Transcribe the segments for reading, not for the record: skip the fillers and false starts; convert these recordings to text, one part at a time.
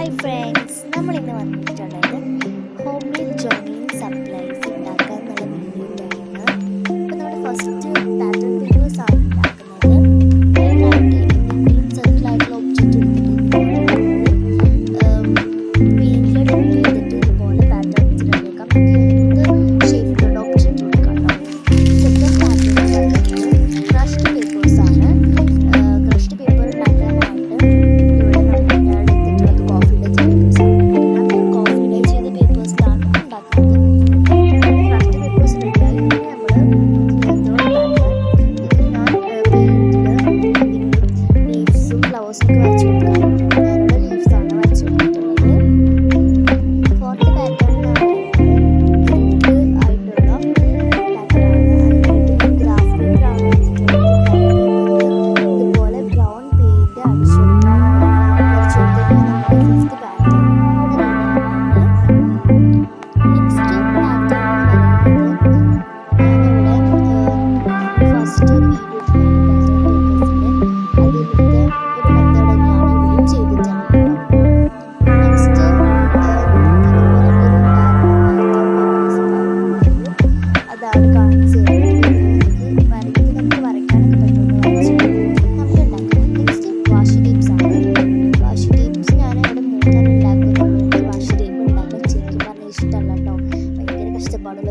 Hi friends, നമ്മളിന്ന് വന്നിട്ടുള്ളത് home made joining supplies ഉണ്ടാക്കാൻ എന്നുള്ള വീഡിയോയിലാണ്. അപ്പോൾ നമ്മുടെ ഫസ്റ്റ് പാറ്റേൺ പേപ്പേഴ്സ് ആണ് ഉണ്ടാക്കുന്നത്. അതിനായിട്ട് എന്തെങ്കിലും സർക്കിളായിട്ടുള്ള ഒബ്ജക്റ്റ് എടുത്തിട്ട് പെയിൻറ്റിൽ ഡിപ്പ് ചെയ്തിട്ട് ഇതുപോലെ പാറ്റേൺ വെച്ചിട്ടുണ്ടാക്കാം. എന്ത് ഷേപ്പിലുള്ള ഒബ്ജക്റ്റ് കൊടുക്കാം. സെക്കൻഡ് പാറ്റേൺ പറയുന്നത് ക്രഷ്ഡ് പേപ്പേഴ്സ് ആണ്. ക്രഷ്ഡ് പേപ്പർ ഉണ്ടാക്കാനായിട്ട്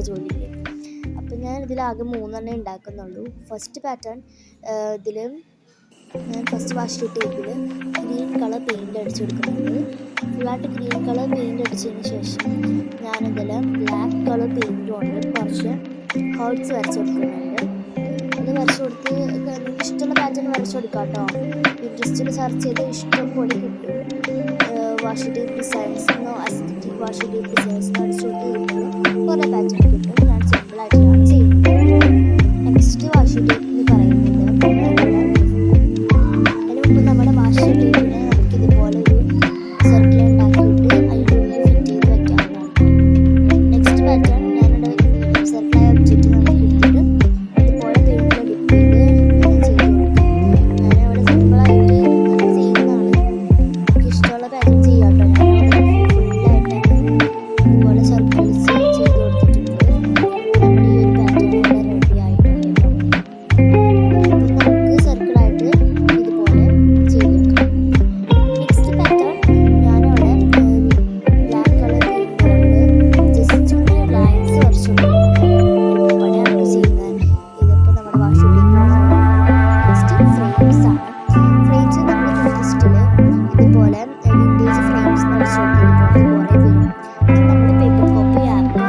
ജോലിയില്ലേ. അപ്പം ഞാൻ ഇതിലാകെ 3 ഉണ്ടാക്കുന്നുള്ളൂ. ഫസ്റ്റ് പാറ്റേൺ ഇതിൽ ഞാൻ ഫസ്റ്റ് വാഷ് ടേപ്പിൽ ഗ്രീൻ കളർ പെയിൻറ്റ് അടിച്ചെടുക്കുന്നുണ്ട്. ഫുള്ളായിട്ട് ഗ്രീൻ കളർ പെയിൻറ്റ് അടിച്ചതിന് ശേഷം ഞാനിതിൽ ബ്ലാക്ക് കളർ പെയിൻറ്റ് കൊണ്ട് കുറച്ച് ഹേർട്സ് വരച്ച് കൊടുക്കുന്നുണ്ട്. അത് വരച്ച് കൊടുത്ത് നിങ്ങൾക്ക് ഇഷ്ടമുള്ള പാറ്റേൺ വരച്ച് കൊടുക്കാം കേട്ടോ. ഇൻട്രസ്റ്റിൽ സെർച്ച് ചെയ്ത് ഇഷ്ടം പോലെ കിട്ടും. വാഷ് ടേപ്പ് ഡിസൈൻസ് എന്നോ അസ്തറ്റിക് വാഷ് ടേപ്പ് ഡിസൈൻസ് അടിച്ചു കൊടുത്ത് കുറേ പാറ്റേൺ കിട്ടും. ഞാൻ സിമ്പിളായിട്ടാണ് ചെയ്യുന്നത്. നെക്സ്റ്റ് വാഷ് ടേപ്പ് എന്ന് പറയുന്നത് അതിന് മുമ്പ് നമ്മുടെ വാഷ് ടേപ്പിനെ നമുക്കിതുപോലെ ഒരു സർക്കിൾ ഉണ്ടാക്കിയിട്ട് അതിൻ്റെ ഉള്ളിൽ ഫിറ്റ് ചെയ്ത് വെക്കാവുന്നതാണ്. നെക്സ്റ്റ് പാറ്റേൺ ഞാനിവിടെ സർക്കിളായ ഒബ്ജക്റ്റ് നമുക്ക് എടുത്തിട്ട് ഇതുപോലെ പെയിൻറ്റിൽ ഡിപ്പ് ചെയ്ത് ഇങ്ങനെ ചെയ്ത് കൊടുക്കും. ഞാനവിടെ സിമ്പിളായിട്ട് അങ്ങനെ ചെയ്യുന്നതാണ്. എനിക്ക് ഇഷ്ടമുള്ള പാറ്റേൺ ചെയ്യാം കേട്ടോ. ഞാനവിടെ ഫുള്ളായിട്ട് ഇതുപോലെ സർക്കിൾസ് ചെയ്ത് കൊടുത്തിട്ടുണ്ട്. നമ്മുടെ ഈ ഒരു പാറ്റേൺ ഇവിടെ റെഡി ആയിട്ടുണ്ട് കേട്ടോ. അപ്പം നമുക്ക് സർക്കിളായിട്ട് ഇതുപോലെ ചെയ്ത് വെക്കാം. നെക്സ്റ്റ് പാറ്റേൺ ഞാനവിടെ ബ്ലാക്ക് കളർ പെയിൻറ്റ് കൊണ്ട് ജസ്റ്റ് ഒന്ന് ലൈൻസ് വരച്ചു കൊടുക്കുന്നുണ്ട്. എളുപ്പപ്പണിയാണ് ചെയ്യുന്നത്. ഇതിപ്പോൾ നമ്മുടെ വാഷ് ടേപ്പിലാണ്. നെക്സ്റ്റ് ഫ്രെയിംസ് ആണ്. ഫ്രെയിംസ് നമ്മൾ ഇൻട്രസ്റ്റിൽ ഇതുപോലെ വിൻറ്റേജ് ഫ്രെയിംസ് അടിച്ചു കൊടുത്ത് ഇതുപോലെ കുറേ വരും. ഇത് നമ്മൾ പേപ്പർ കോപ്പി ആപ്പ്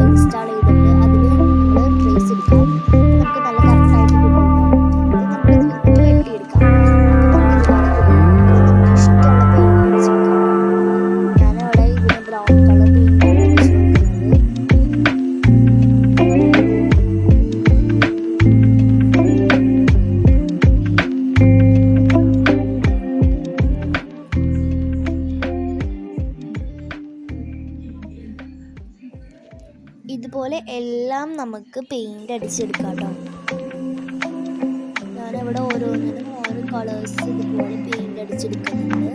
ഇൻസ്റ്റാൾ ചെയ്തിട്ട് അതിൽ നമ്മൾ ട്രേസ് എടുക്കാം. നമുക്ക് നല്ല കറക്റ്റായിട്ട് കിട്ടും കേട്ടോ. ഇത് നമ്മളിത് വെട്ടിയെടുക്കാം. അപ്പോൾ നമുക്ക് ഇഷ്ടമുള്ള പെയിൻറ്റ് അടിച്ചെടുക്കാം. ഞാനവിടെ ഇതിന് ബ്രൗൺ കളർ പെയിൻറ്റാണ് അടിച്ചു കൊടുക്കുന്നത്. ഇതുപോലെ എല്ലാം നമുക്ക് പെയിൻറ്റ് അടിച്ചെടുക്കാം കേട്ടോ. ഞാനിവിടെ ഓരോന്നിനും ഓരോ കളേഴ്സ് ഇതുപോലെ പെയിൻറ്റ് അടിച്ചെടുക്കുന്നുണ്ട്.